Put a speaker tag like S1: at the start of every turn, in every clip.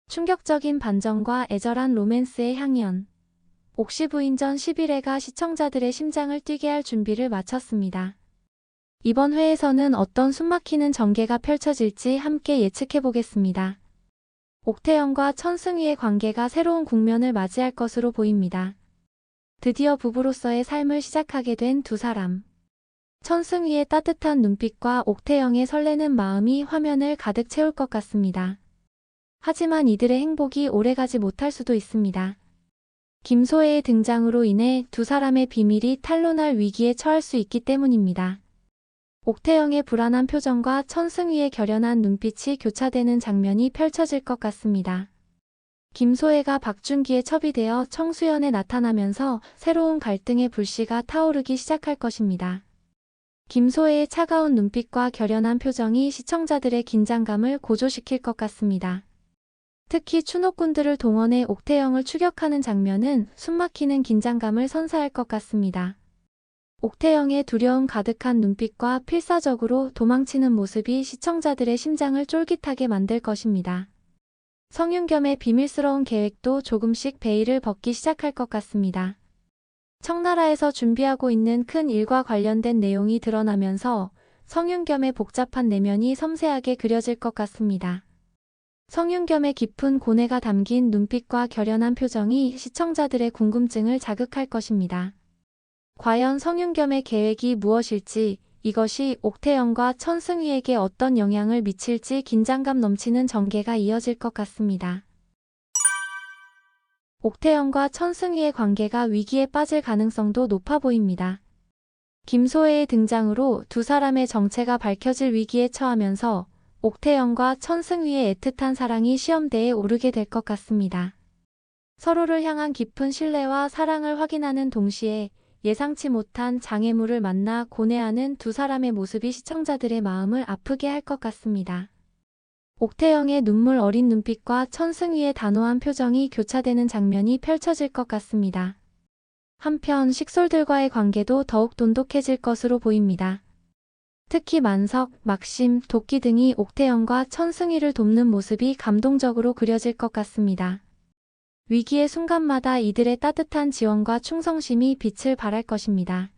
S1: 충격적인 반전과 애절한 로맨스의 향연. 옥시 부인전 11회가 시청자들의 심장을 뛰게 할 준비를 마쳤습니다. 이번 회에서는 어떤 숨막히는 전개가 펼쳐질지 함께 예측해보겠습니다. 옥태영과 천승휘의 관계가 새로운 국면을 맞이할 것으로 보입니다. 드디어 부부로서의 삶을 시작하게 된 두 사람. 천승휘의 따뜻한 눈빛과 옥태영의 설레는 마음이 화면을 가득 채울 것 같습니다. 하지만 이들의 행복이 오래가지 못할 수도 있습니다. 김소혜의 등장으로 인해 두 사람의 비밀이 탄로날 위기에 처할 수 있기 때문입니다. 옥태영의 불안한 표정과 천승휘의 결연한 눈빛이 교차되는 장면이 펼쳐질 것 같습니다. 김소혜가 박준기에 첩이되어 청수연에 나타나면서 새로운 갈등의 불씨가 타오르기 시작할 것입니다. 김소혜의 차가운 눈빛과 결연한 표정이 시청자들의 긴장감을 고조시킬 것 같습니다. 특히 추노꾼들을 동원해 옥태영을 추격하는 장면은 숨막히는 긴장감을 선사할 것 같습니다. 옥태영의 두려움 가득한 눈빛과 필사적으로 도망치는 모습이 시청자들의 심장을 쫄깃하게 만들 것입니다. 성윤겸의 비밀스러운 계획도 조금씩 베일을 벗기 시작할 것 같습니다. 청나라에서 준비하고 있는 큰 일과 관련된 내용이 드러나면서 성윤겸의 복잡한 내면이 섬세하게 그려질 것 같습니다. 성윤겸의 깊은 고뇌가 담긴 눈빛과 결연한 표정이 시청자들의 궁금증을 자극할 것입니다. 과연 성윤겸의 계획이 무엇일지, 이것이 옥태영과 천승휘에게 어떤 영향을 미칠지 긴장감 넘치는 전개가 이어질 것 같습니다. 옥태영과 천승휘의 관계가 위기에 빠질 가능성도 높아 보입니다. 김소혜의 등장으로 두 사람의 정체가 밝혀질 위기에 처하면서 옥태영과 천승휘의 애틋한 사랑이 시험대에 오르게 될 것 같습니다. 서로를 향한 깊은 신뢰와 사랑을 확인하는 동시에 예상치 못한 장애물을 만나 고뇌하는 두 사람의 모습이 시청자들의 마음을 아프게 할 것 같습니다. 옥태영의 눈물 어린 눈빛과 천승휘의 단호한 표정이 교차되는 장면이 펼쳐질 것 같습니다. 한편 식솔들과의 관계도 더욱 돈독해질 것으로 보입니다. 특히 만석, 막심, 도끼 등이 옥태영과 천승휘를 돕는 모습이 감동적으로 그려질 것 같습니다. 위기의 순간마다 이들의 따뜻한 지원과 충성심이 빛을 발할 것입니다.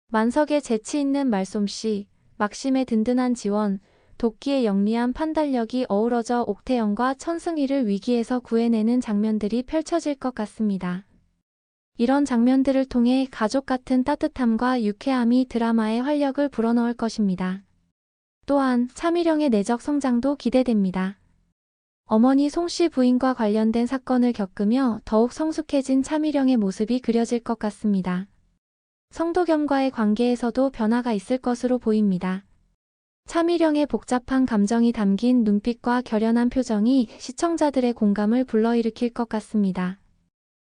S1: 만석의 재치 있는 말솜씨, 막심의 든든한 지원, 도끼의 영리한 판단력이 어우러져 옥태영과 천승휘를 위기에서 구해내는 장면들이 펼쳐질 것 같습니다. 이런 장면들을 통해 가족 같은 따뜻함과 유쾌함이 드라마의 활력을 불어넣을 것입니다. 또한 차미령의 내적 성장도 기대됩니다. 어머니 송씨 부인과 관련된 사건을 겪으며 더욱 성숙해진 차미령의 모습이 그려질 것 같습니다. 성도겸과의 관계에서도 변화가 있을 것으로 보입니다. 차미령의 복잡한 감정이 담긴 눈빛과 결연한 표정이 시청자들의 공감을 불러일으킬 것 같습니다.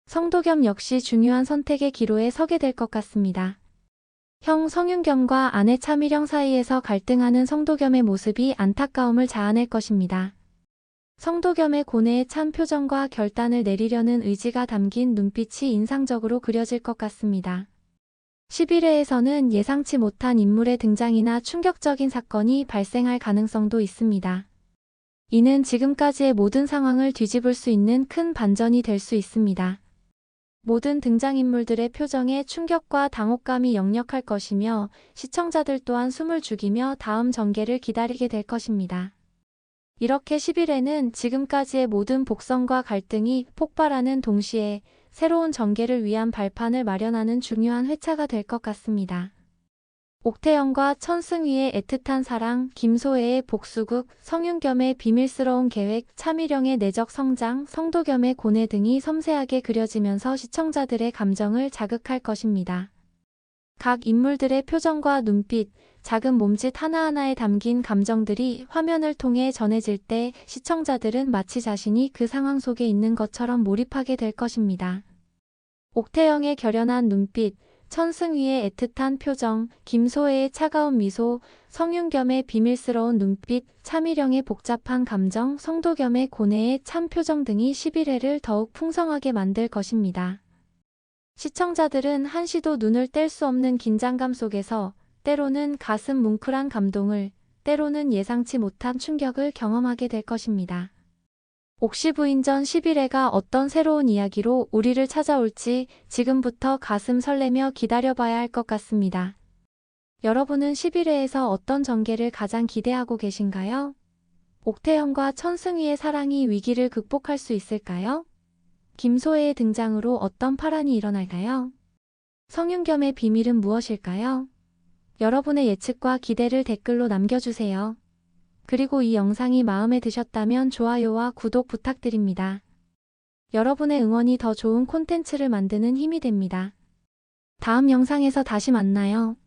S1: 성도겸 역시 중요한 선택의 기로에 서게 될 것 같습니다. 형 성윤겸과 아내 차미령 사이에서 갈등하는 성도겸의 모습이 안타까움을 자아낼 것입니다. 성도겸의 고뇌에 찬 표정과 결단을 내리려는 의지가 담긴 눈빛이 인상적으로 그려질 것 같습니다. 11회에서는 예상치 못한 인물의 등장이나 충격적인 사건이 발생할 가능성도 있습니다. 이는 지금까지의 모든 상황을 뒤집을 수 있는 큰 반전이 될 수 있습니다. 모든 등장인물들의 표정에 충격과 당혹감이 역력할 것이며 시청자들 또한 숨을 죽이며 다음 전개를 기다리게 될 것입니다. 이렇게 11회는 지금까지의 모든 복선과 갈등이 폭발하는 동시에 새로운 전개를 위한 발판을 마련하는 중요한 회차가 될 것 같습니다. 옥태영과 천승휘의 애틋한 사랑, 김소혜의 복수극, 성윤겸의 비밀스러운 계획, 차미령의 내적 성장, 성도겸의 고뇌 등이 섬세하게 그려지면서 시청자들의 감정을 자극할 것입니다. 각 인물들의 표정과 눈빛, 작은 몸짓 하나하나에 담긴 감정들이 화면을 통해 전해질 때 시청자들은 마치 자신이 그 상황 속에 있는 것처럼 몰입하게 될 것입니다. 옥태영의 결연한 눈빛, 천승휘의 애틋한 표정, 김소혜의 차가운 미소, 성윤겸의 비밀스러운 눈빛, 차미령의 복잡한 감정, 성도겸의 고뇌의 찬 표정 등이 11회를 더욱 풍성하게 만들 것입니다. 시청자들은 한시도 눈을 뗄 수 없는 긴장감 속에서 때로는 가슴 뭉클한 감동을, 때로는 예상치 못한 충격을 경험하게 될 것입니다. 옥시부인전 11회가 어떤 새로운 이야기로 우리를 찾아올지 지금부터 가슴 설레며 기다려봐야 할 것 같습니다. 여러분은 11회에서 어떤 전개를 가장 기대하고 계신가요? 옥태현과 천승희의 사랑이 위기를 극복할 수 있을까요? 김소혜의 등장으로 어떤 파란이 일어날까요? 성윤겸의 비밀은 무엇일까요? 여러분의 예측과 기대를 댓글로 남겨주세요. 그리고 이 영상이 마음에 드셨다면 좋아요와 구독 부탁드립니다. 여러분의 응원이 더 좋은 콘텐츠를 만드는 힘이 됩니다. 다음 영상에서 다시 만나요.